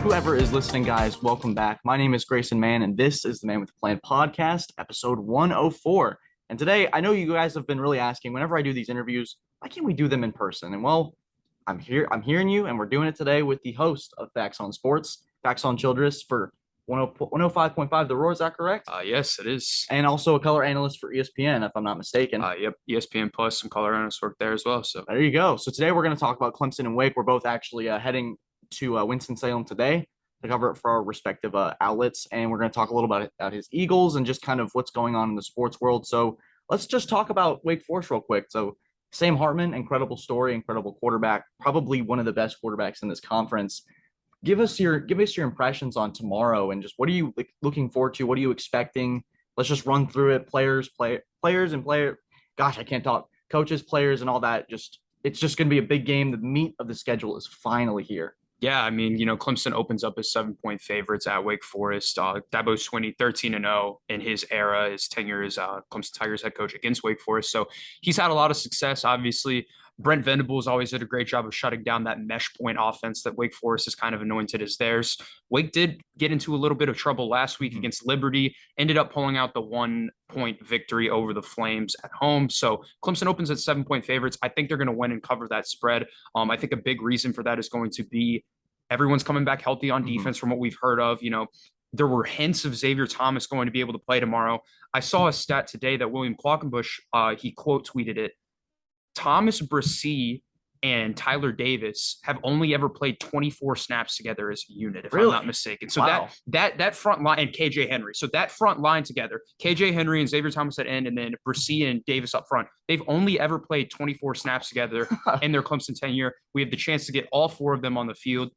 Whoever is listening, guys, welcome back. My name is Grayson Mann, and this is the Man with the Plan podcast, episode 104. And today, I know you guys have been really asking, whenever I do these interviews, why can't we do them in person? And well, I'm hearing you, and we're doing it today with the host of Faxon Sports, Faxon Childress for 105.5 The Roar, is that correct? Yes, it is. And also a color analyst for ESPN, if I'm not mistaken. Yep, ESPN Plus, some color analyst work there as well. So there you go. So today we're going to talk about Clemson and Wake. We're both actually heading to Winston-Salem today to cover it for our respective outlets. And we're going to talk a little about his Eagles and just kind of what's going on in the sports world. So let's just talk about Wake Forest real quick. So Sam Hartman, incredible story, incredible quarterback, probably one of the best quarterbacks in this conference. Give us your impressions on tomorrow and just what are you looking forward to? What are you expecting? Let's just run through it. Players, and player. Gosh, I can't talk. Coaches, players, and all that. It's just going to be a big game. The meat of the schedule is finally here. Yeah, I mean, Clemson opens up as 7-point favorites at Wake Forest. Dabo Swinney, 13-0 in his era, his tenure as Clemson Tigers head coach against Wake Forest. So he's had a lot of success, obviously. Brent Venables always did a great job of shutting down that mesh point offense that Wake Forest is kind of anointed as theirs. Wake did get into a little bit of trouble last week against Liberty, ended up pulling out the 1-point victory over the Flames at home. So Clemson opens at 7-point favorites. I think they're going to win and cover that spread. I think a big reason for that is going to be everyone's coming back healthy on defense from what we've heard of. There were hints of Xavier Thomas going to be able to play tomorrow. I saw a stat today that William Qualkenbush, he quote tweeted it. Thomas Brissy and Tyler Davis have only ever played 24 snaps together as a unit, if I'm not mistaken. So wow. that front line and KJ Henry. So that front line together, KJ Henry and Xavier Thomas at end, and then Brissy and Davis up front. They've only ever played 24 snaps together in their Clemson tenure. We have the chance to get all four of them on the field.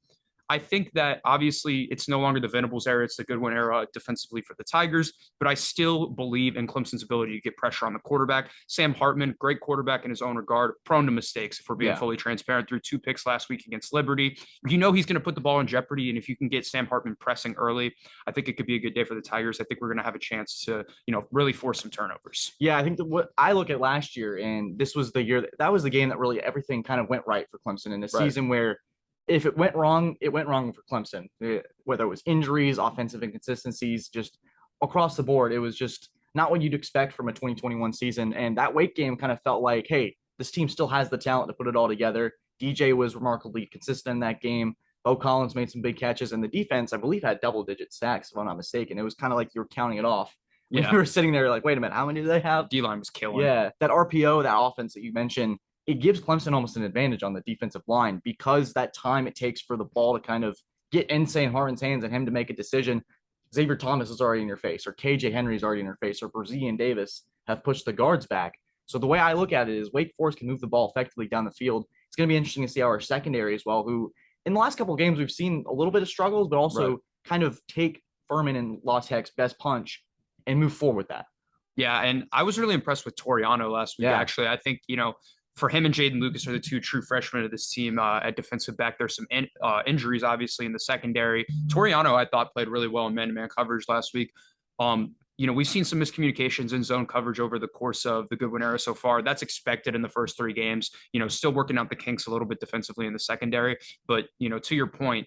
I think that obviously it's no longer the Venables era. It's the Goodwin era defensively for the Tigers, but I still believe in Clemson's ability to get pressure on the quarterback. Sam Hartman, great quarterback in his own regard, prone to mistakes if we're being fully transparent, through 2 picks last week against Liberty. He's going to put the ball in jeopardy, and if you can get Sam Hartman pressing early, I think it could be a good day for the Tigers. I think we're going to have a chance to, really force some turnovers. Yeah, I think what I look at last year, and this was the year that was the game that really everything kind of went right for Clemson in the season where if it went wrong, it went wrong for Clemson, whether it was injuries, offensive inconsistencies, just across the board. It was just not what you'd expect from a 2021 season. And that Wake game kind of felt like, hey, this team still has the talent to put it all together. DJ was remarkably consistent in that game. Bo Collins made some big catches, and the defense, I believe, had double-digit sacks, if I'm not mistaken. It was kind of like you were counting it off. When you were sitting there like, wait a minute, how many do they have? D-line was killing. Yeah, that RPO, that offense that you mentioned, it gives Clemson almost an advantage on the defensive line because that time it takes for the ball to kind of get in St. Hartman's hands and him to make a decision. Xavier Thomas is already in your face, or KJ Henry is already in your face, or Brzee and Davis have pushed the guards back. So the way I look at it is Wake Forest can move the ball effectively down the field. It's going to be interesting to see how our secondary as well, who in the last couple of games we've seen a little bit of struggles, but also kind of take Furman and La Tech's best punch and move forward with that. Yeah, and I was really impressed with Toriano last week, actually. I think, for him and Jaden Lucas are the 2 true freshmen of this team at defensive back. There's some injuries, obviously, in the secondary. Toriano, I thought, played really well in man-to-man coverage last week. We've seen some miscommunications in zone coverage over the course of the Goodwin era so far. That's expected in the first 3 games. Still working out the kinks a little bit defensively in the secondary. But, to your point,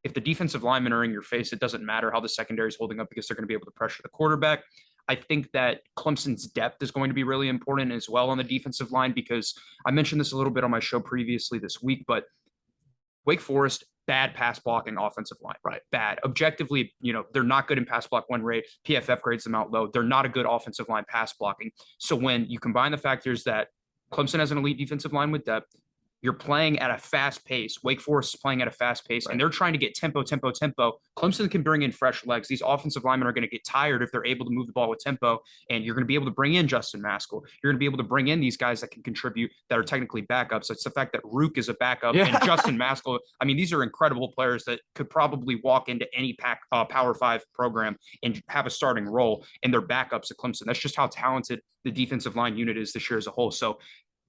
if the defensive linemen are in your face, it doesn't matter how the secondary is holding up because they're going to be able to pressure the quarterback. I think that Clemson's depth is going to be really important as well on the defensive line because I mentioned this a little bit on my show previously this week, but Wake Forest, bad pass blocking offensive line, bad. Objectively, they're not good in pass block win rate. PFF grades them out low. They're not a good offensive line pass blocking. So when you combine the factors that Clemson has an elite defensive line with depth, you're playing at a fast pace. Wake Forest is playing at a fast pace, and they're trying to get tempo. Clemson can bring in fresh legs. These offensive linemen are going to get tired if they're able to move the ball with tempo, and you're going to be able to bring in Justin Maskell. You're going to be able to bring in these guys that can contribute that are technically backups. It's the fact that Rook is a backup and Justin Maskell. I mean, these are incredible players that could probably walk into any Power 5 program and have a starting role, and they're backups at Clemson. That's just how talented the defensive line unit is this year as a whole. So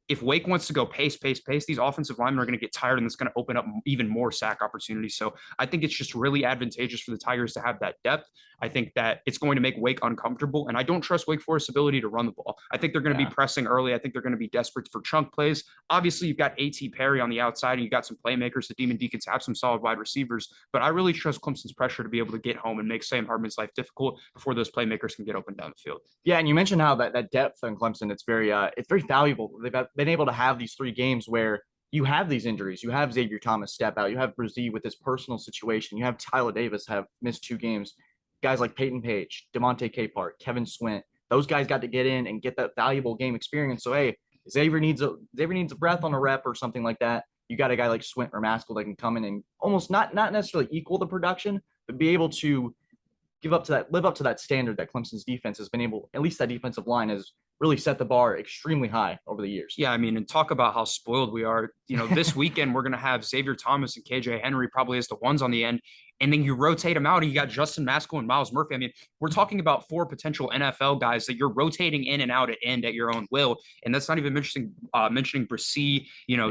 if Wake wants to go pace, these offensive linemen are going to get tired, and it's going to open up even more sack opportunities. So I think it's just really advantageous for the Tigers to have that depth. I think that it's going to make Wake uncomfortable, and I don't trust Wake Forest's ability to run the ball. I think they're going to be pressing early. I think they're going to be desperate for chunk plays. Obviously, you've got A.T. Perry on the outside, and you've got some playmakers. The Demon Deacons have some solid wide receivers, but I really trust Clemson's pressure to be able to get home and make Sam Hartman's life difficult before those playmakers can get open down the field. Yeah, and you mentioned how that depth in Clemson, it's very valuable. They've been able to have these 3 games where you have these injuries. You have Xavier Thomas step out. You have Brzee with his personal situation. You have Tyler Davis have missed 2 games. Guys like Peyton Page, DeMonte Capehart, Kevin Swint, those guys got to get in and get that valuable game experience. So hey, Xavier needs a breath on a rep or something like that. You got a guy like Swint or Maskell that can come in and almost not necessarily equal the production, but be able to live up to that standard that Clemson's defense has been able, at least that defensive line has really set the bar extremely high over the years. Yeah, I mean, and talk about how spoiled we are. This weekend we're going to have Xavier Thomas and KJ Henry probably as the ones on the end, and then you rotate them out and you got Justin Maskell and Miles Murphy. I mean, we're talking about 4 potential NFL guys that you're rotating in and out at end at your own will, and that's not even mentioning Brzee,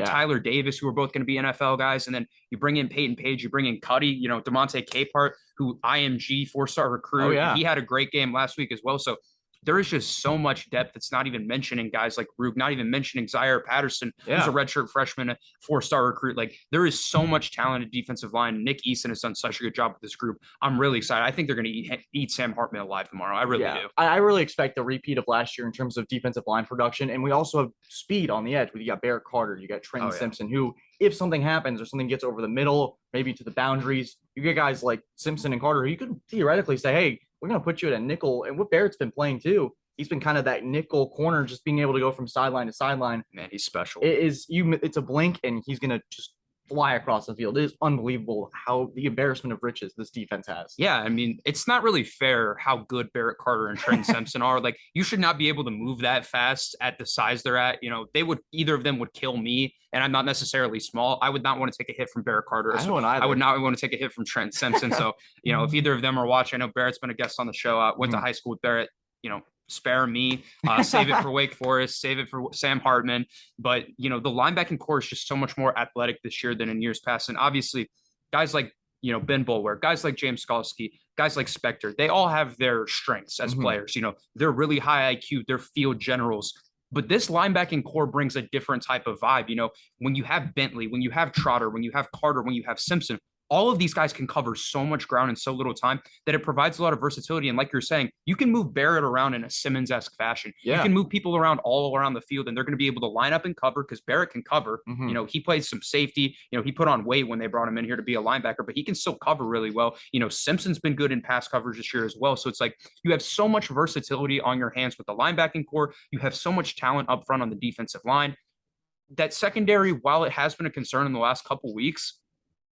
Tyler Davis, who are both going to be NFL guys, and then you bring in Peyton Page, you bring in Cuddy, DeMonte Capehart, who IMG 4-star recruit. Oh, yeah. He had a great game last week as well. So there is just so much depth. It's not even mentioning guys like Rook, not even mentioning Zaire Patterson, who's a redshirt freshman, a 4-star recruit. Like, there is so much talented defensive line. Nick Eason has done such a good job with this group. I'm really excited. I think they're going to eat Sam Hartman alive tomorrow. I really do. I really expect a repeat of last year in terms of defensive line production. And we also have speed on the edge. You got Barrett Carter, you got Trenton Simpson, who, if something happens or something gets over the middle, maybe to the boundaries, you get guys like Simpson and Carter, who you could theoretically say, hey, we're going to put you at a nickel. And what Barrett's been playing too, he's been kind of that nickel corner, just being able to go from sideline to sideline. Man, he's special. It's a blink, and he's going to just fly across the field. It is unbelievable how the embarrassment of riches this defense has. Yeah, I mean, it's not really fair how good Barrett Carter and Trenton Simpson are. Like, you should not be able to move that fast at the size they're at. Either of them would kill me, and I'm not necessarily small. I would not want to take a hit from Barrett Carter. I would not want to take a hit from Trenton Simpson. So, if either of them are watching, I know Barrett's been a guest on the show. Went to high school with Barrett. Spare me, save it for Wake Forest, save it for Sam Hartman. But, the linebacking core is just so much more athletic this year than in years past. And obviously, guys like, Ben Boulware, guys like James Skalski, guys like Spector, they all have their strengths as players. They're really high IQ, they're field generals. But this linebacking core brings a different type of vibe. When you have Bentley, when you have Trotter, when you have Carter, when you have Simpson, all of these guys can cover so much ground in so little time that it provides a lot of versatility. And like you're saying, you can move Barrett around in a Simmons-esque fashion. Yeah. You can move people around all around the field, and they're going to be able to line up and cover because Barrett can cover. He plays some safety. He put on weight when they brought him in here to be a linebacker, but he can still cover really well. Simpson's been good in pass coverage this year as well. So it's like you have so much versatility on your hands with the linebacking core. You have so much talent up front on the defensive line. That secondary, while it has been a concern in the last couple weeks,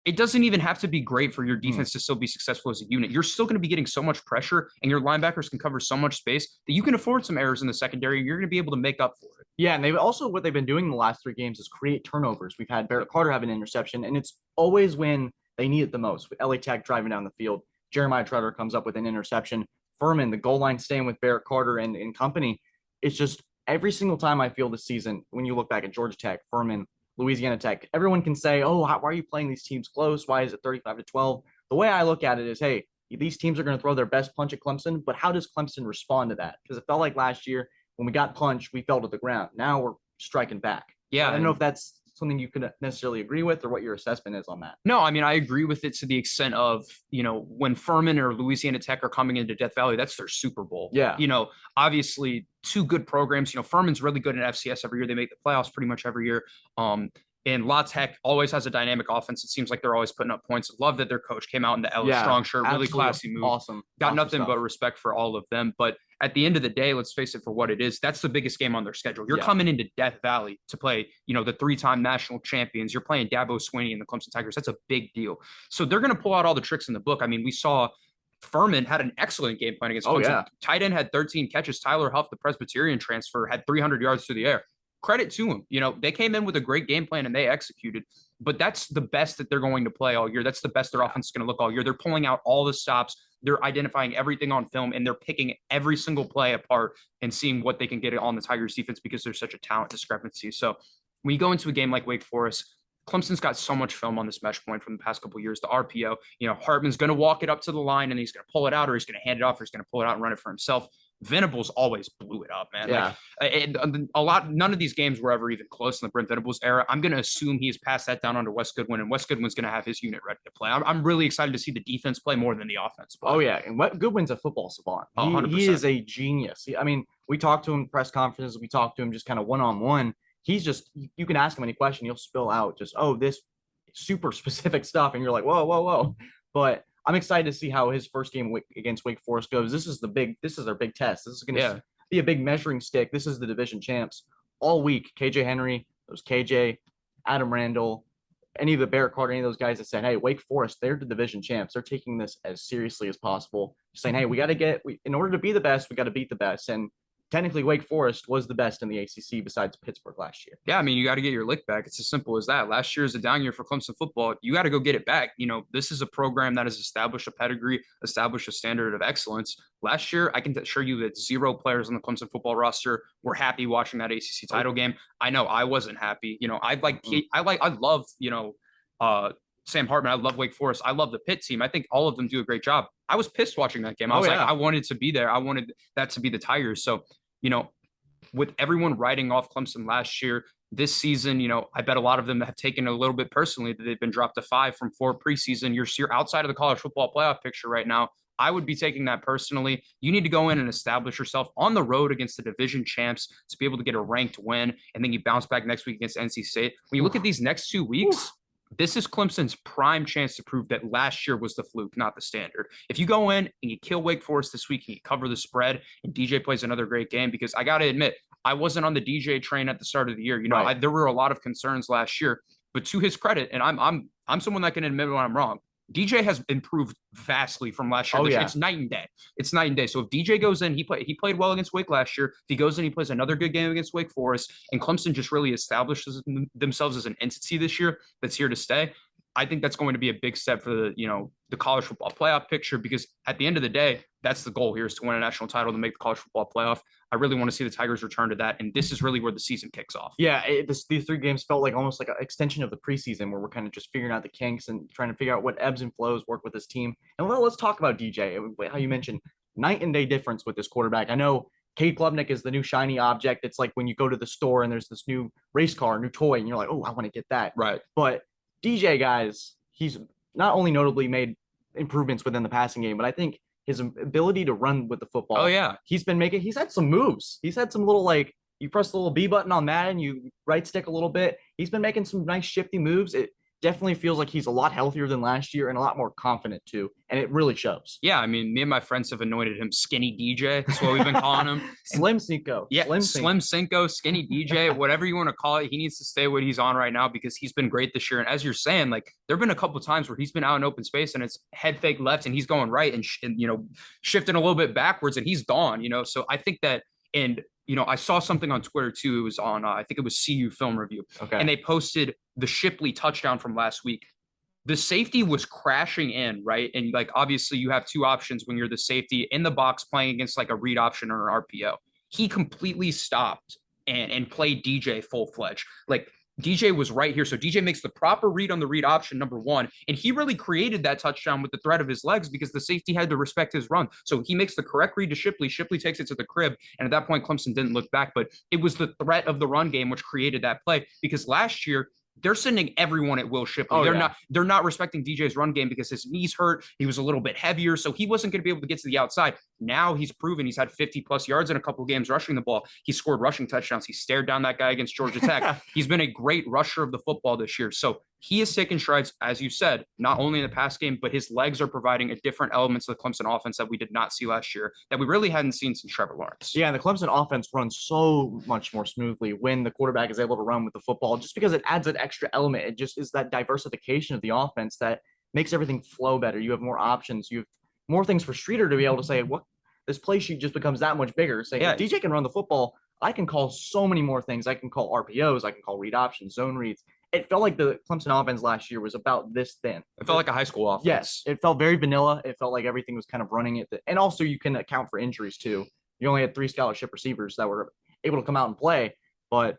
it doesn't even have to be great for your defense to still be successful as a unit. You're still going to be getting so much pressure, and your linebackers can cover so much space that you can afford some errors in the secondary, and you're going to be able to make up for it. Yeah, and what they've been doing in the last 3 games is create turnovers. We've had Barrett Carter have an interception, and it's always when they need it the most. With LA Tech driving down the field, Jeremiah Trotter comes up with an interception. Furman, the goal line staying with Barrett Carter and company. It's just every single time I feel this season, when you look back at Georgia Tech, Furman, Louisiana Tech, everyone can say, oh, why are you playing these teams close? Why is it 35-12? The way I look at it is, hey, these teams are going to throw their best punch at Clemson, but how does Clemson respond to that? Because it felt like last year when we got punched, we fell to the ground. Now we're striking back. Yeah. I don't know if that's something you could necessarily agree with or what your assessment is on that. No, I mean, I agree with it to the extent of, when Furman or Louisiana Tech are coming into Death Valley, that's their Super Bowl. Yeah. Obviously 2 good programs. Furman's really good in FCS every year. They make the playoffs pretty much every year. And La Tech always has a dynamic offense. It seems like they're always putting up points. Love that their coach came out in the Ellis Strong shirt. Really classy move. Awesome. Got nothing but respect for all of them. But at the end of the day, let's face it for what it is. That's the biggest game on their schedule. You're coming into Death Valley to play, the 3-time national champions. You're playing Dabo Swinney and the Clemson Tigers. That's a big deal. So they're going to pull out all the tricks in the book. I mean, we saw Furman had an excellent game plan against Clemson. Yeah. Tight end had 13 catches. Tyler Huff, the Presbyterian transfer, had 300 yards through the air. Credit to them. They came in with a great game plan and they executed, but that's the best that they're going to play all year. That's the best their offense is going to look all year. They're pulling out all the stops. They're identifying everything on film, and they're picking every single play apart and seeing what they can get on the Tigers defense because there's such a talent discrepancy. So when you go into a game like Wake Forest, Clemson's got so much film on this mesh point from the past couple of years. The RPO, Hartman's going to walk it up to the line and he's going to pull it out, or he's going to hand it off, or he's going to pull it out and run it for himself. Venables always blew it up, man. Yeah. None of these games were ever even close in the Brent Venables era. I'm going to assume he's passed that down onto Wes Goodwin, and Wes Goodwin's going to have his unit ready to play. I'm really excited to see the defense play more than the offense play. Oh, yeah. And Goodwin's a football savant. He is a genius. I mean, we talked to him in press conferences. We talked to him just kind of one-on-one. He's just, you can ask him any question. He'll spill out just, this super specific stuff. And you're like, whoa. But I'm excited to see how his first game against Wake Forest goes. This is their big test. This is going to be a big measuring stick. This is the division champs all week. KJ Henry, those KJ, Adam Randall, any of the Barrett Carter, any of those guys that said, hey, Wake Forest, they're the division champs. They're taking this as seriously as possible, saying, hey, in order to be the best, we got to beat the best. And technically, Wake Forest was the best in the ACC besides Pittsburgh last year. Yeah, I mean, you got to get your lick back. It's as simple as that. Last year is a down year for Clemson football. You got to go get it back. This is a program that has established a pedigree, established a standard of excellence. Last year, I can assure you that 0 players on the Clemson football roster were happy watching that ACC title game. I know I wasn't happy. I love, Sam Hartman. I love Wake Forest. I love the Pitt team. I think all of them do a great job. I was pissed watching that game. I was I wanted to be there. I wanted that to be the Tigers. So, with everyone writing off Clemson last year, this season, I bet a lot of them have taken a little bit personally that they've been dropped to 5 from 4 preseason. You're outside of the college football playoff picture right now. I would be taking that personally. You need to go in and establish yourself on the road against the division champs to be able to get a ranked win, and then you bounce back next week against NC State. When you look at these next 2 weeks, this is Clemson's prime chance to prove that last year was the fluke, not the standard. If you go in and you kill Wake Forest this week and you cover the spread and DJ plays another great game, because I got to admit, I wasn't on the DJ train at the start of the year. There were a lot of concerns last year, but to his credit, and I'm someone that can admit when I'm wrong, DJ has improved vastly from last year. It's night and day. It's night and day. So if DJ goes in, he played well against Wake last year. If he goes in, he plays another good game against Wake Forest, and Clemson just really establishes themselves as an entity this year that's here to stay. I think that's going to be a big step for the college football playoff picture, because at the end of the day, that's the goal here, is to win a national title, to make the college football playoff. I really want to see the Tigers return to that, and this is really where the season kicks off. Yeah, these 3 games felt like almost like an extension of the preseason, where we're kind of just figuring out the kinks and trying to figure out what ebbs and flows work with this team. And let's talk about DJ. How you mentioned night and day difference with this quarterback. I know Cade Klubnik is the new shiny object. It's like when you go to the store and there's this new race car, new toy, and you're like, oh, I want to get that. Right. But DJ, guys, he's not only notably made improvements within the passing game, but I think his ability to run with the football. Oh, yeah. He's had some moves. He's had some little, you press the little B button on Madden, you right stick a little bit. He's been making some nice shifty moves. It definitely feels like he's a lot healthier than last year and a lot more confident too. And it really shows. Yeah. I mean, me and my friends have anointed him Skinny DJ. That's what we've been calling him. Slim Cinco. Yeah. Slim Cinco, Skinny DJ, whatever you want to call it. He needs to stay what he's on right now, because he's been great this year. And as you're saying, there've been a couple of times where he's been out in open space and it's head fake left and he's going right and shifting a little bit backwards and he's gone, So I think that, and I saw something on Twitter too. It was on, I think it was CU Film Review. Okay. And they posted the Shipley touchdown from last week. The safety was crashing in, right? And obviously you have 2 options when you're the safety in the box playing against a read option or an RPO. He completely stopped and played DJ full-fledged. DJ was right here. So DJ makes the proper read on the read option, number 1. And he really created that touchdown with the threat of his legs, because the safety had to respect his run. So he makes the correct read to Shipley. Shipley takes it to the crib. And at that point, Clemson didn't look back. But it was the threat of the run game which created that play, because last year, they're sending everyone at Will Shipley. They're not respecting DJ's run game because his knees hurt. He was a little bit heavier, so he wasn't going to be able to get to the outside. Now he's proven he's had 50-plus yards in a couple of games rushing the ball. He scored rushing touchdowns. He stared down that guy against Georgia Tech. He's been a great rusher of the football this year. So he has taken strides, as you said, not only in the pass game, but his legs are providing a different element to the Clemson offense that we did not see last year, that we really hadn't seen since Trevor Lawrence. Yeah, the Clemson offense runs so much more smoothly when the quarterback is able to run with the football, just because it adds an extra element. It just is that diversification of the offense that makes everything flow better. You have more options. You have more things for Streeter to be able to say, what, this play sheet just becomes that much bigger. Say, if DJ can run the football, I can call so many more things. I can call RPOs. I can call read options, zone reads. It felt like the Clemson offense last year was about this thin. It felt like a high school offense. Yes, it felt very vanilla. It felt like everything was kind of running it. And also you can account for injuries too. You only had 3 scholarship receivers that were able to come out and play. But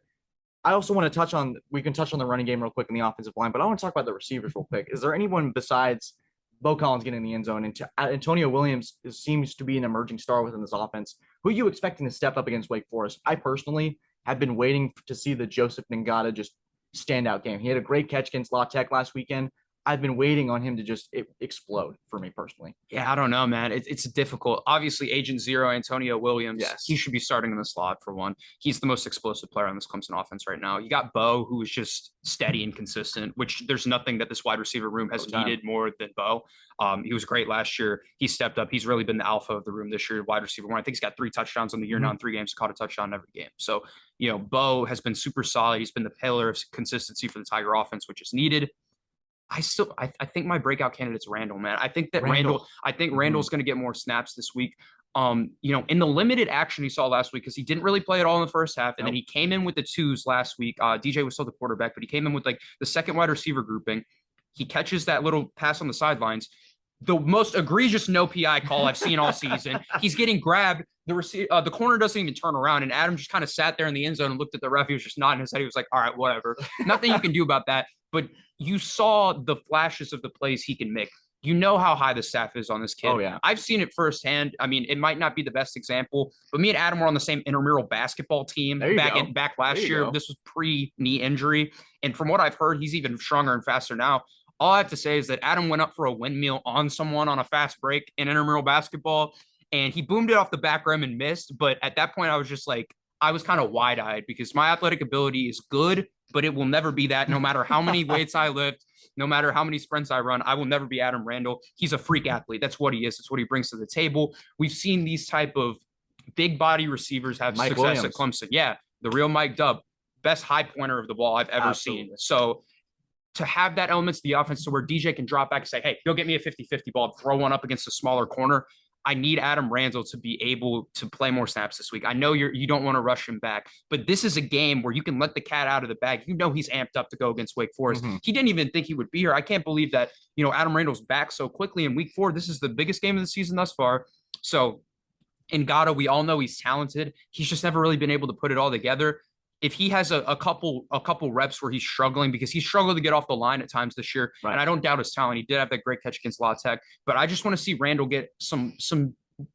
I also want to touch on, we can touch on the running game real quick in the offensive line, but I want to talk about the receivers real quick. Is there anyone besides Bo Collins getting in the end zone and Antonio Williams seems to be an emerging star within this offense? Who are you expecting to step up against Wake Forest? I personally have been waiting to see the Joseph Ngata just standout game. He had a great catch against La Tech last weekend. I've been waiting on him to just explode for me personally. Yeah, I don't know, man. It's difficult. Obviously, Agent Zero, Antonio Williams, Yes. he should be starting in the slot for one. He's the most explosive player on this Clemson offense right now. You got Bo, who is just steady and consistent, which there's nothing that this wide receiver room has needed more than Bo. He was great last year. He stepped up. He's really been the alpha of the room this year, wide receiver one. I think he's got 3 touchdowns on the year now in 3 games, caught a touchdown in every game. So, Bo has been super solid. He's been the pillar of consistency for the Tiger offense, which is needed. I think my breakout candidate's Randall, man. I think Randall's going to get more snaps this week. In the limited action he saw last week, because he didn't really play at all in the first half, and then he came in with the twos last week. DJ was still the quarterback, but he came in with like the second wide receiver grouping. He catches that little pass on the sidelines. The most egregious no PI call I've seen all season. He's getting grabbed. The corner doesn't even turn around, and Adam just kind of sat there in the end zone and looked at the ref. He was just nodding his head. He was like, "All right, whatever." Nothing you can do about that. But you saw the flashes of the plays he can make. You know how high the staff is on this kid. Oh, yeah. I've seen it firsthand. I mean, it might not be the best example, but me and Adam were on the same intramural basketball team back last year. This was pre-knee injury. And from what I've heard, he's even stronger and faster now. All I have to say is that Adam went up for a windmill on someone on a fast break in intramural basketball, and he boomed it off the back rim and missed. But at that point, I was just like, I was kind of wide-eyed because my athletic ability is good, but it will never be that. No matter how many weights I lift, no matter how many sprints I run, I will never be Adam Randall. He's a freak athlete. That's what he is. That's what he brings to the table. We've seen these type of big body receivers have success at Clemson. Yeah, the real Mike Dubb, best high pointer of the ball I've ever seen. So to have that element to the offense to where DJ can drop back and say, hey, go get me a 50-50 ball, throw one up against a smaller corner. I need Adam Randall to be able to play more snaps this week. I know you don't want to rush him back, but this is a game where you can let the cat out of the bag. He's amped up to go against Wake Forest. He didn't even think he would be here. I can't believe that, Adam Randall's back so quickly in week 4. This is the biggest game of the season thus far. So Ngata, we all know he's talented. He's just never really been able to put it all together. If he has a couple reps where he's struggling, because he struggled to get off the line at times this year, and I don't doubt his talent. He did have that great catch against La Tech, but I just want to see Randall get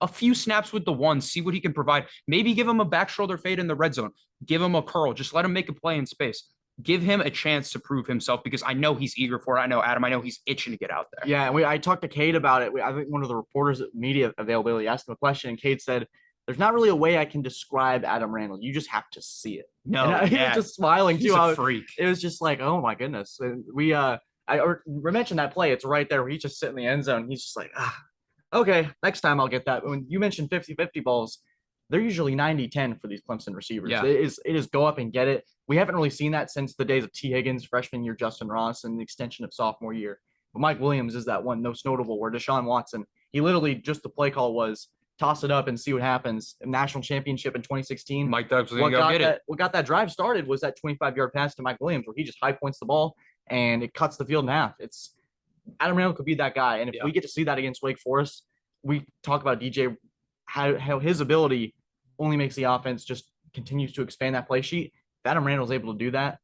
a few snaps with the ones, see what he can provide. Maybe give him a back shoulder fade in the red zone. Give him a curl. Just let him make a play in space. Give him a chance to prove himself, because I know he's eager for it. I know Adam. I know he's itching to get out there. Yeah, and I talked to Cade about it. I think one of the reporters at media availability asked him a question, and Cade said, "There's not really a way I can describe Adam Randall. You just have to see it." No, he was just smiling he's too. A freak. It was just like, oh my goodness. And I mentioned that play. It's right there where he's just sitting in the end zone. He's just like, okay, next time I'll get that. But when you mentioned 50-50 balls, they're usually 90-10 for these Clemson receivers. Yeah. It is go up and get it. We haven't really seen that since the days of T. Higgins, freshman year, Justin Ross, and the extension of sophomore year. But Mike Williams is that one most notable, where Deshaun Watson, he literally just the play call was toss it up and see what happens. National championship in 2016. Mike Dubbs was going to go get it. What got that drive started was that 25-yard pass to Mike Williams, where he just high points the ball and it cuts the field in half. Adam Randall could be that guy. And if we get to see that against Wake Forest, we talk about DJ, how his ability only makes the offense just continues to expand that play sheet. If Adam Randall's able to do that,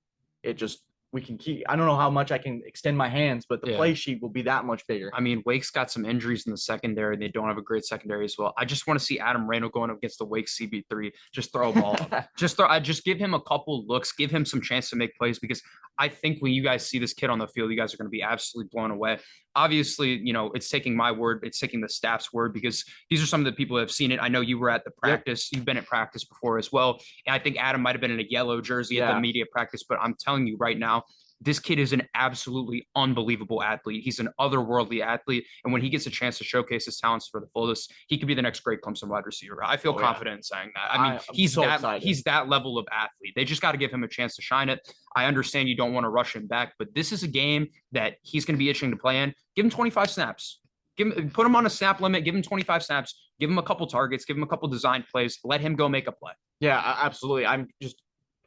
we can keep. I don't know how much I can extend my hands, but the play sheet will be that much bigger. I mean, Wake's got some injuries in the secondary. They don't have a great secondary as well. I just want to see Adam Randall going up against the Wake CB3. Just throw a ball up. Just give him a couple looks. Give him some chance to make plays, because I think when you guys see this kid on the field, you guys are going to be absolutely blown away. Obviously, it's taking my word. It's taking the staff's word, because these are some of the people that have seen it. I know you were at the practice. You've been at practice before as well. And I think Adam might have been in a yellow jersey at the media practice, but I'm telling you right now, this kid is an absolutely unbelievable athlete. He's an otherworldly athlete. And when he gets a chance to showcase his talents for the fullest, he could be the next great Clemson wide receiver. I feel confident in saying that. I mean, he's that level of athlete. They just got to give him a chance to shine it. I understand you don't want to rush him back, but this is a game that he's going to be itching to play in. Give him 25 snaps. Put him on a snap limit. Give him 25 snaps. Give him a couple targets. Give him a couple design plays. Let him go make a play. Yeah, absolutely. I'm just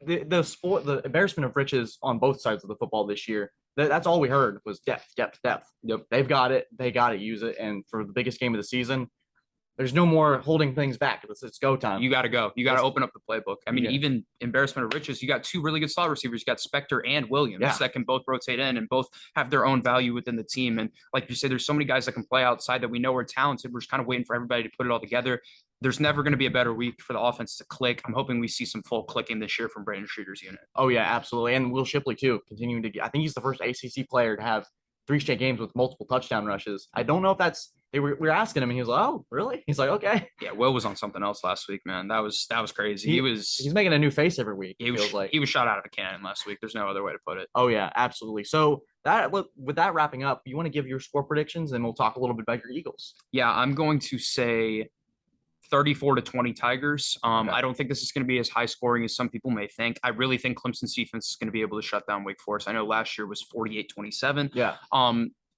the embarrassment of riches on both sides of the football this year. That's all we heard was depth. Yep. They've got it. They got to use it. And for the biggest game of the season, There's no more holding things back. It's go time. You got to go. You got to open up the playbook. I mean, Yeah. even embarrassment of riches, you got two really good slot receivers. You got Spector and Williams that can both rotate in and both have their own value within the team. And like you said, there's so many guys that can play outside that we know are talented. We're just kind of waiting for everybody to put it all together. There's never going to be a better week for the offense to click. I'm hoping we see some full clicking this year from Brandon Streeter's unit. Oh, yeah, absolutely. And Will Shipley, too, continuing to get, I think he's the first ACC player to have 3 straight games with multiple touchdown rushes. I don't know if that's, we were asking him and he was like, oh, really? He's like, okay. Yeah, Will was on something else last week, man. That was crazy. He's making a new face every week. He was shot out of a cannon last week. There's no other way to put it. Oh, yeah, absolutely. So with that wrapping up, you want to give your score predictions and we'll talk a little bit about your Eagles. Yeah, I'm going to say 34-20 Tigers. Okay. I don't think this is going to be as high scoring as some people may think. I really think Clemson's defense is going to be able to shut down Wake Forest. I know last year was 48-27. Yeah.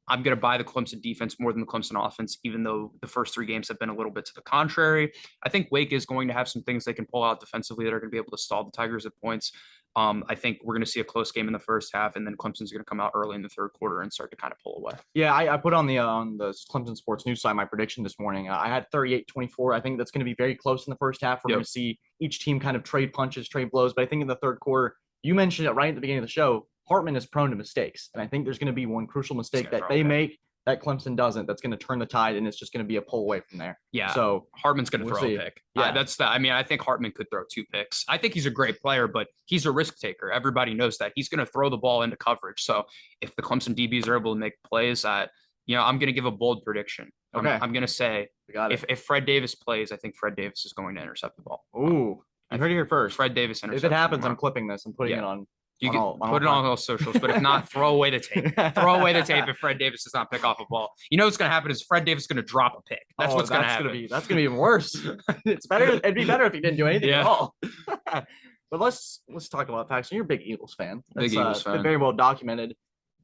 I'm going to buy the Clemson defense more than the Clemson offense, even though the first 3 games have been a little bit to the contrary. I think Wake is going to have some things they can pull out defensively that are going to be able to stall the Tigers at points. I think we're going to see a close game in the first half, and then Clemson's going to come out early in the third quarter and start to kind of pull away. Yeah, I put on the Clemson Sports News site my prediction this morning. I had 38-24. I think that's going to be very close in the first half. We're going to see each team kind of trade punches, trade blows. But I think in the third quarter, you mentioned it right at the beginning of the show, Hartman is prone to mistakes. And I think there's going to be one crucial mistake that they make that Clemson doesn't, that's going to turn the tide, and it's just going to be a pull away from there. Yeah. So Hartman's going to throw a pick. Yeah. I think Hartman could throw 2 picks. I think he's a great player, but he's a risk taker. Everybody knows that. He's going to throw the ball into coverage. So if the Clemson DBs are able to make plays, I'm going to give a bold prediction. Okay. I'm going to say if Fred Davis plays, I think Fred Davis is going to intercept the ball. Ooh. I heard it here first. Fred Davis intercepts. If it happens, I'm clipping this and putting it on. You can put it on all socials, but if not, throw away the tape. Throw away the tape if Fred Davis does not pick off a ball. You know what's going to happen is Fred Davis is going to drop a pick. That's what's going to happen. That's going to be even worse. It's better. It'd be better if he didn't do anything at all. But let's talk about Faxon. You're a big Eagles fan. Big Eagles fan. Very well documented.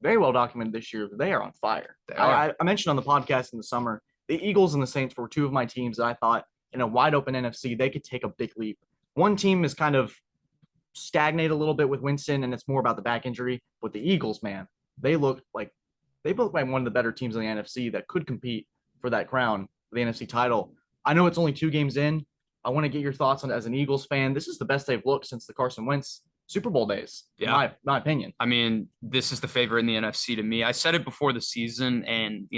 Very well documented this year. They are on fire. I mentioned on the podcast in the summer, the Eagles and the Saints were 2 of my teams that I thought in a wide open NFC, they could take a big leap. One team is kind of stagnate a little bit with Winston, and it's more about the back injury. But the Eagles, man, they look like one of the better teams in the NFC that could compete for that crown, for the NFC title. I know it's only 2 games in. I want to get your thoughts on it as an Eagles fan. This is the best they've looked since the Carson Wentz Super Bowl days, in my opinion. I mean, this is the favorite in the NFC to me. I said it before the season, and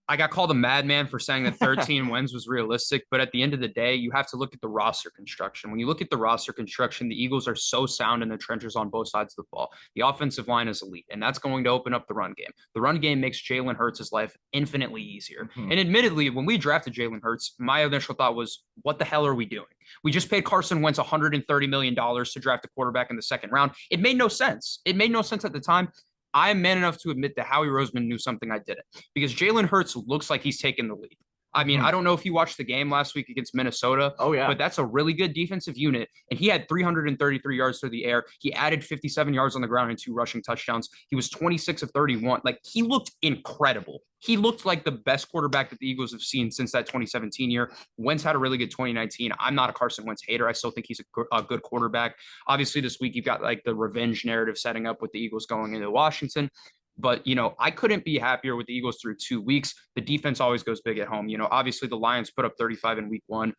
I got called a madman for saying that 13 wins was realistic, but at the end of the day, you have to look at the roster construction. When you look at the roster construction, the Eagles are so sound in the trenches on both sides of the ball. The offensive line is elite, and that's going to open up the run game. The run game makes Jalen Hurts' life infinitely easier. Mm-hmm. And admittedly, when we drafted Jalen Hurts, my initial thought was, what the hell are we doing? We just paid Carson Wentz $130 million to draft a quarterback in the second round. It made no sense. It made no sense at the time. I am man enough to admit that Howie Roseman knew something I didn't, because Jalen Hurts looks like he's taken the lead. I mean, I don't know if you watched the game last week against Minnesota. Oh, yeah. But that's a really good defensive unit. And he had 333 yards through the air. He added 57 yards on the ground and 2 rushing touchdowns. He was 26 of 31. Like, he looked incredible. He looked like the best quarterback that the Eagles have seen since that 2017 year. Wentz had a really good 2019. I'm not a Carson Wentz hater. I still think he's a good quarterback. Obviously, this week you've got like the revenge narrative setting up with the Eagles going into Washington. But, I couldn't be happier with the Eagles through 2 weeks. The defense always goes big at home. Obviously the Lions put up 35 in week 1.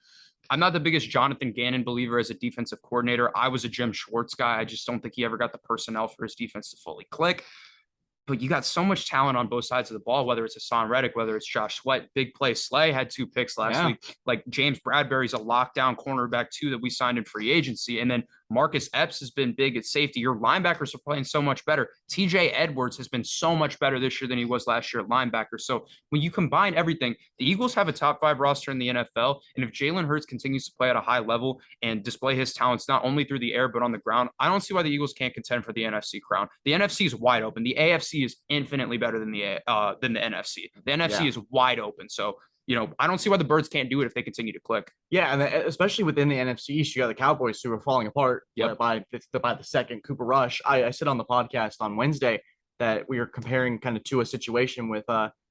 I'm not the biggest Jonathan Gannon believer as a defensive coordinator. I was a Jim Schwartz guy. I just don't think he ever got the personnel for his defense to fully click. But you got so much talent on both sides of the ball, whether it's Hassan Reddick, whether it's Josh Sweat. Big play Slay had 2 picks last week. Like, James Bradbury's a lockdown cornerback too that we signed in free agency. And then Marcus Epps has been big at safety. Your linebackers are playing so much better. TJ Edwards has been so much better this year than he was last year at linebacker. So when you combine everything, the Eagles have a top 5 roster in the NFL. And if Jalen Hurts continues to play at a high level and display his talents not only through the air but on the ground, I don't see why the Eagles can't contend for the NFC crown. The NFC is wide open. The AFC is infinitely better than the NFC. The NFC is wide open. So, I don't see why the Birds can't do it if they continue to click. Yeah, and especially within the NFC East, you got the Cowboys who are falling apart by the second. Cooper Rush. I said on the podcast on Wednesday that we were comparing kind of Tua's situation with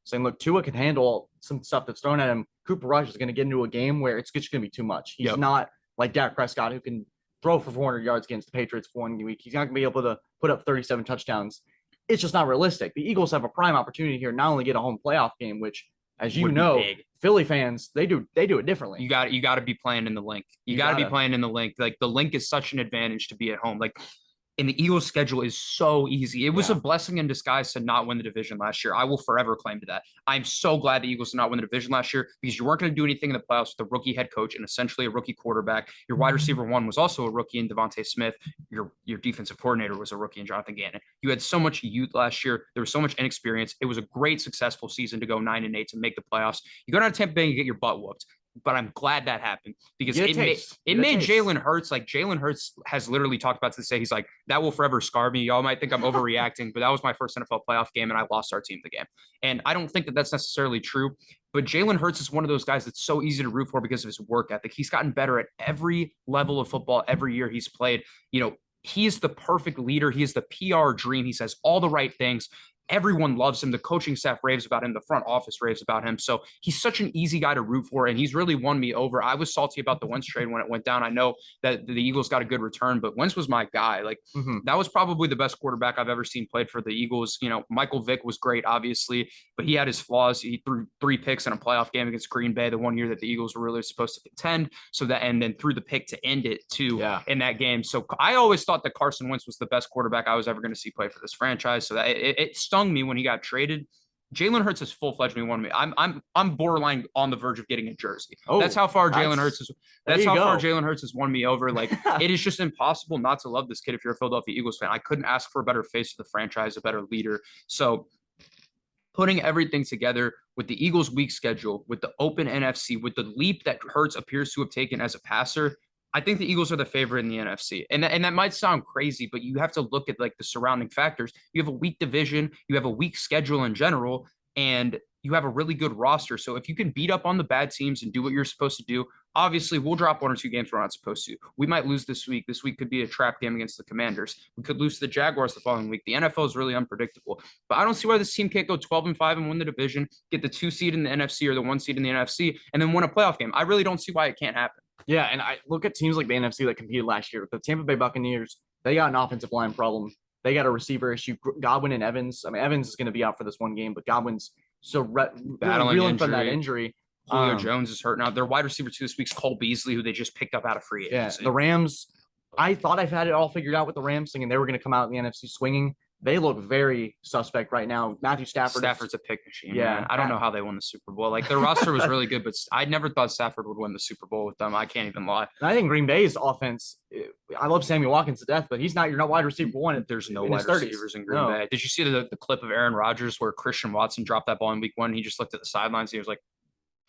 saying, look, Tua can handle some stuff that's thrown at him. Cooper Rush is going to get into a game where it's just going to be too much. He's not like Dak Prescott, who can throw for 400 yards against the Patriots for 1 week. He's not going to be able to put up 37 touchdowns. It's just not realistic. The Eagles have a prime opportunity here, not only get a home playoff game, which as you would be know, big. Philly fans, they do it differently. You got to be playing in the link. You got to be playing in the link. Like the link is such an advantage to be at home. Like and the Eagles' schedule is so easy. It was a blessing in disguise to not win the division last year. I will forever claim to that. I'm so glad the Eagles did not win the division last year because you weren't going to do anything in the playoffs with a rookie head coach and essentially a rookie quarterback. Your wide receiver one was also a rookie in Devontae Smith. Your defensive coordinator was a rookie in Jonathan Gannon. You had so much youth last year. There was so much inexperience. It was a great, successful season to go 9-8 to make the playoffs. You go down to Tampa Bay and get your butt whooped. But I'm glad that happened because it made Jalen Hurts, like Jalen Hurts has literally talked about to say, he's like, that will forever scar me. Y'all might think I'm overreacting, but that was my first NFL playoff game and I lost our team the game. And I don't think that that's necessarily true, but Jalen Hurts is one of those guys that's so easy to root for because of his work ethic. He's gotten better at every level of football every year he's played. You know, he is the perfect leader. He is the PR dream. He says all the right things. Everyone loves him. The coaching staff raves about him. The front office raves about him. So he's such an easy guy to root for, and he's really won me over. I was salty about the Wentz trade when it went down. I know that the Eagles got a good return, but Wentz was my guy. Like that was probably the best quarterback I've ever seen played for the Eagles. You know, Michael Vick was great, obviously, but he had his flaws. He threw 3 picks in a playoff game against Green Bay, the one year that the Eagles were really supposed to contend. So that, and then threw the pick to end it too in that game. So I always thought that Carson Wentz was the best quarterback I was ever going to see play for this franchise. So that it stung me when he got traded. Jalen Hurts is full-fledged me. I'm borderline on the verge of getting a jersey. That's how far Jalen Hurts is. That's how far Jalen Hurts has won me over. Like it is just impossible not to love this kid if you're a Philadelphia Eagles fan. I couldn't ask for a better face of the franchise, a better leader. So putting everything together with the Eagles' weak schedule, with the open NFC, with the leap that Hurts appears to have taken as a passer, I think the Eagles are the favorite in the NFC. And that might sound crazy, but you have to look at like the surrounding factors. You have a weak division, you have a weak schedule in general, and you have a really good roster. So if you can beat up on the bad teams and do what you're supposed to do, obviously we'll drop 1 or 2 games we're not supposed to. We might lose this week. This week could be a trap game against the Commanders. We could lose to the Jaguars the following week. The NFL is really unpredictable. But I don't see why this team can't go 12-5 and win the division, get the 2 seed in the NFC or the 1 seed in the NFC, and then win a playoff game. I really don't see why it can't happen. Yeah, and I look at teams like the NFC that competed last year. The Tampa Bay Buccaneers, they got an offensive line problem. They got a receiver issue. Godwin and Evans. I mean, Evans is going to be out for this one game, but Godwin's still reeling from that injury. Julio Jones is hurt now. Their wide receiver 2 this week's Cole Beasley, who they just picked up out of free agency. Yeah, the Rams, I thought I've had it all figured out with the Rams, thinking they were going to come out in the NFC swinging. They look very suspect right now. Matthew Stafford's a pick machine. Yeah, man. I don't know how they won the Super Bowl. Like their roster was really good, but I never thought Stafford would win the Super Bowl with them. I can't even lie. And I think Green Bay's offense. I love Sammy Watkins to death, but he's not your wide receiver one. There's no wide receivers in Green Bay. Did you see the clip of Aaron Rodgers where Christian Watson dropped that ball in Week 1? He just looked at the sidelines. He was like,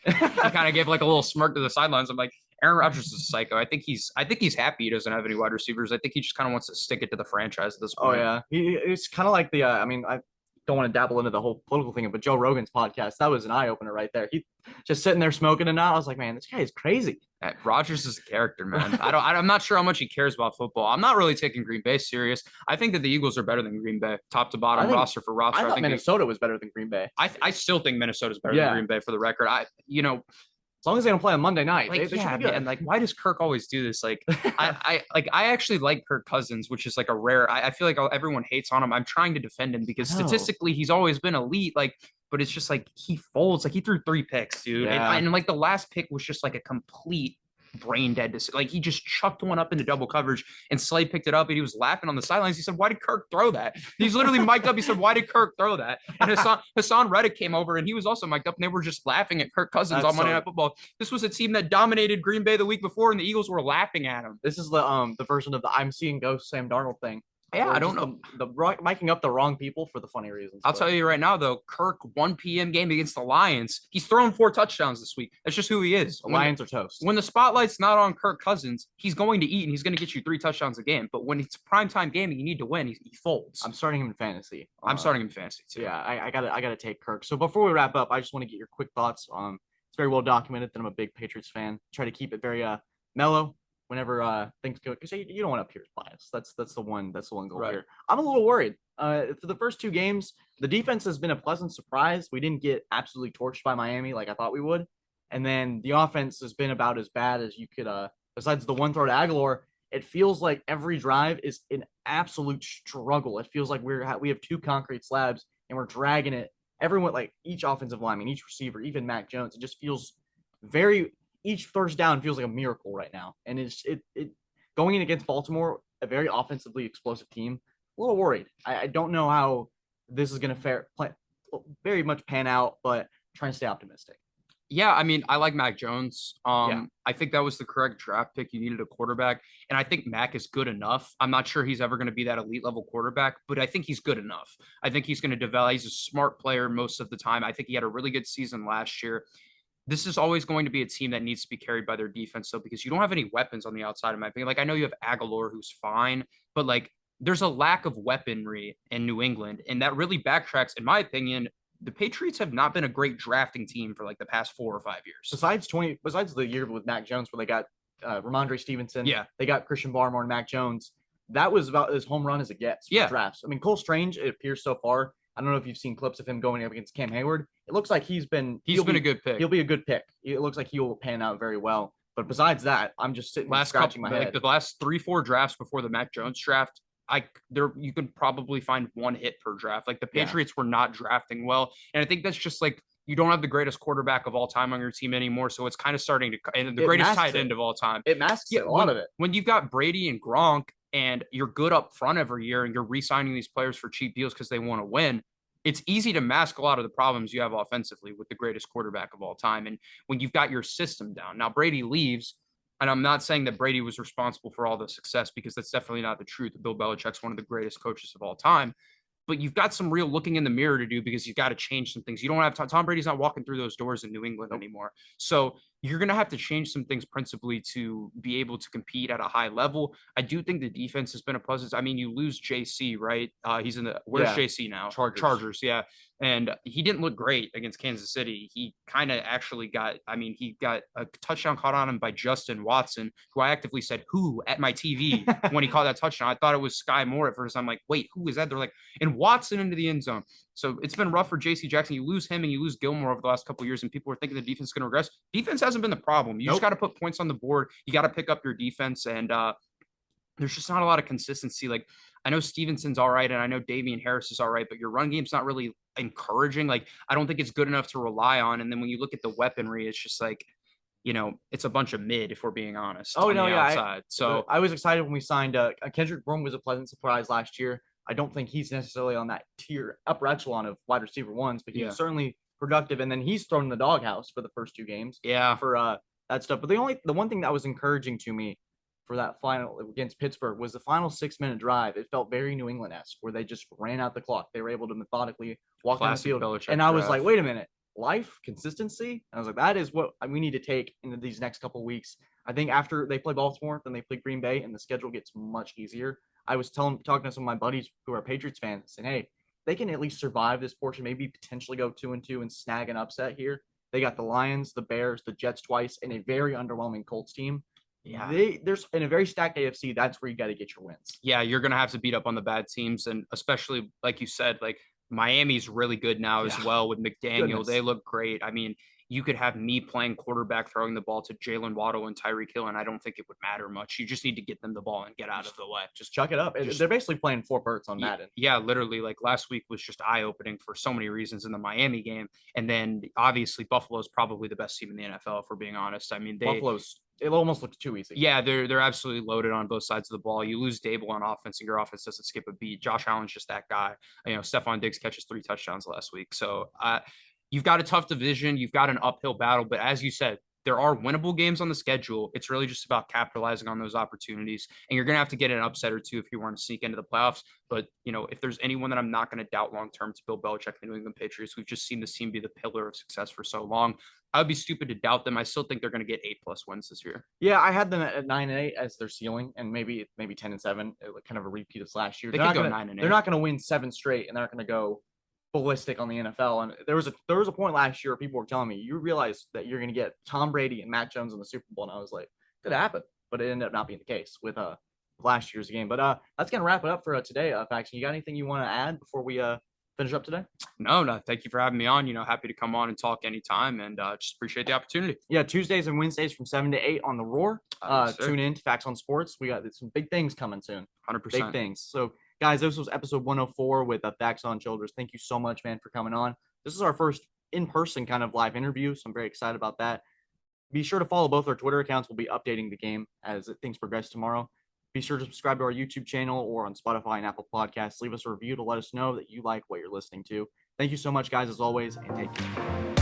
he kind of gave like a little smirk to the sidelines. I'm like, Aaron Rodgers is a psycho. I think he's happy he doesn't have any wide receivers. I think he just kind of wants to stick it to the franchise at this point. Oh yeah, it's kind of like the. I mean, I don't want to dabble into the whole political thing, but Joe Rogan's podcast, that was an eye opener right there. He just sitting there smoking and I was like, man, this guy is crazy. Rodgers is a character, man. I'm not sure how much he cares about football. I'm not really taking Green Bay serious. I think that the Eagles are better than Green Bay, top to bottom, roster for roster. I thought Minnesota was better than Green Bay. I still think Minnesota's better than Green Bay for the record. As long as they don't play on Monday night, they should be good. And like, why does Kirk always do this? Like, I actually like Kirk Cousins, which is like a rare. I feel like everyone hates on him. I'm trying to defend him because statistically he's always been elite. Like, but it's just like he folds. Like he threw 3 picks, dude. Yeah. And like the last pick was just like a complete brain dead. Like he just chucked one up into double coverage and Slay picked it up and he was laughing on the sidelines. He said, why did Kirk throw that? He's literally mic'd up. He said, why did Kirk throw that? And Hassan Reddick came over and he was also mic'd up and they were just laughing at Kirk Cousins on Monday Night Football. This was a team that dominated Green Bay the week before and the Eagles were laughing at him. This is the version of the I'm seeing ghosts Sam Darnold thing. Yeah, I don't know. The miking up the wrong people for the funny reasons. I'll tell you right now, though, Kirk 1 p.m. game against the Lions. He's thrown 4 touchdowns this week. That's just who he is. The Lions are toast. When the spotlight's not on Kirk Cousins, he's going to eat and he's going to get you 3 touchdowns a game. But when it's primetime game and you need to win, he folds. I'm starting him in fantasy. I'm starting him in fantasy too. Yeah, I gotta take Kirk. So before we wrap up, I just want to get your quick thoughts. It's very well documented that I'm a big Patriots fan. Try to keep it very mellow whenever things go, because you don't want to appear biased. That's the one goal here. I'm a little worried. For the first 2 games, the defense has been a pleasant surprise. We didn't get absolutely torched by Miami like I thought we would, and then the offense has been about as bad as you could. Besides the one throw to Aguilar, it feels like every drive is an absolute struggle. It feels like we have 2 concrete slabs and we're dragging it everyone, like each offensive lineman, each receiver, even Mac Jones, it just feels each first down feels like a miracle right now. And it going in against Baltimore, a very offensively explosive team, a little worried. I don't know how this is going to very much pan out, but trying to stay optimistic. Yeah, I mean, I like Mac Jones. Yeah. I think that was the correct draft pick. You needed a quarterback, and I think Mac is good enough. I'm not sure he's ever going to be that elite level quarterback, but I think he's good enough. I think he's going to develop. He's a smart player most of the time. I think he had a really good season last year. This is always going to be a team that needs to be carried by their defense, though, because you don't have any weapons on the outside, in my opinion. Like, I know you have Aguilar, who's fine, but like, there's a lack of weaponry in New England, and that really backtracks, in my opinion. The Patriots have not been a great drafting team for like the past 4 or 5 years. Besides the year with Mac Jones where they got Ramondre Stevenson, Yeah, they got Christian Barmore and Mac Jones. That was about as home run as it gets for drafts. I mean, Cole Strange, it appears so far. I don't know if you've seen clips of him going up against Cam Hayward. It looks like he's been a good pick. He'll be a good pick. It looks like he will pan out very well. But besides that, I'm just sitting scratching my head. Like the last 3-4 drafts before the Mac Jones draft, you can probably find one hit per draft. Like the Patriots were not drafting well, and I think that's just like you don't have the greatest quarterback of all time on your team anymore, so it's kind of starting to and the greatest tight end of all time. It masks a lot of it. When you've got Brady and Gronk and you're good up front every year and you're re-signing these players for cheap deals because they want to win, it's easy to mask a lot of the problems you have offensively with the greatest quarterback of all time. And when you've got your system down, now Brady leaves. And I'm not saying that Brady was responsible for all the success because that's definitely not the truth. Bill Belichick's one of the greatest coaches of all time. But you've got some real looking in the mirror to do because you've got to change some things. You don't have Tom Brady's not walking through those doors in New England anymore. So you're going to have to change some things principally to be able to compete at a high level. I do think the defense has been a plus. I mean, you lose JC, right? He's in where's JC now? Chargers. Yeah. And he didn't look great against Kansas City. He kind of actually he got a touchdown caught on him by Justin Watson, who I actively said, who at my TV when he caught that touchdown. I thought it was Sky Moore at first. I'm like, wait, who is that? They're like, and Watson into the end zone. So it's been rough for JC Jackson. You lose him and you lose Gilmore over the last couple of years, and people are thinking the defense is going to regress. Defense hasn't been the problem. You just got to put points on the board. You got to pick up your defense, and there's just not a lot of consistency. Like, I know Stevenson's all right, and I know Davian Harris is all right, but your run game's not really encouraging. Like, I don't think it's good enough to rely on. And then when you look at the weaponry, it's just like, it's a bunch of mid, if we're being honest. Outside. So I was excited when we signed Kendrick Bourne was a pleasant surprise last year. I don't think he's necessarily on that tier upper echelon of wide receiver ones, but he's certainly productive. And then he's thrown in the doghouse for the first 2 games. Yeah. For that stuff. But the one thing that was encouraging to me for that final against Pittsburgh was the final 6-minute drive. It felt very New England-esque, where they just ran out the clock. They were able to methodically walk down the field. Belichick and I was like, wait a minute, life, consistency? And I was like, that is what we need to take into these next couple of weeks. I think after they play Baltimore, then they play Green Bay, and the schedule gets much easier. I was talking to some of my buddies who are Patriots fans, saying, hey, they can at least survive this portion, maybe potentially go 2-2 and snag an upset here. They got the Lions, the Bears, the Jets twice, and a very underwhelming Colts team. Yeah, there's in a very stacked AFC. That's where you got to get your wins. Yeah, you're gonna have to beat up on the bad teams, and especially like you said, like Miami's really good now as well with McDaniel. Goodness. They look great. I mean, you could have me playing quarterback, throwing the ball to Jalen Waddle and Tyreek Hill, and I don't think it would matter much. You just need to get them the ball and get out of the way. Just chuck it up. They're basically playing 4 birds on Madden. Yeah, literally. Like last week was just eye-opening for so many reasons in the Miami game. And then obviously Buffalo's probably the best team in the NFL, if we're being honest. I mean, it almost looks too easy. Yeah, they're absolutely loaded on both sides of the ball. You lose Dable on offense, and your offense doesn't skip a beat. Josh Allen's just that guy. Stephon Diggs catches 3 touchdowns last week. So you've got a tough division. You've got an uphill battle. But as you said, there are winnable games on the schedule. It's really just about capitalizing on those opportunities. And you're going to have to get an upset or 2 if you want to sneak into the playoffs. But, if there's anyone that I'm not going to doubt long-term, it's Bill Belichick, the New England Patriots. We've just seen this team be the pillar of success for so long. I would be stupid to doubt them. I still think they're going to get 8+ wins this year. Yeah, I had them at 9-8 as their ceiling, and maybe 10-7, kind of a repeat of last year. They're not going to 9-8. They're not going to win 7 straight, and they're not going to go ballistic on the NFL. And there was a point last year where people were telling me, you realize that you're going to get Tom Brady and Mac Jones in the Super Bowl, and I was like, could happen, but it ended up not being the case with last year's game. But that's going to wrap it up for today. Faxon, you got anything you want to add before we finish up today? No. Thank you for having me on. Happy to come on and talk anytime, and just appreciate the opportunity. Yeah, Tuesdays and Wednesdays from 7 to 8 on the Roar. Tune in to Faxon Sports. We got some big things coming soon. 100%. Big things. So, guys, this was episode 104 with Faxon Childress. Thank you so much, man, for coming on. this is our first in-person kind of live interview, so I'm very excited about that. Be sure to follow both our Twitter accounts. We'll be updating the game as things progress tomorrow. Be sure to subscribe to our YouTube channel or on Spotify and Apple Podcasts. Leave us a review to let us know that you like what you're listening to. Thank you so much, guys, as always, and take care.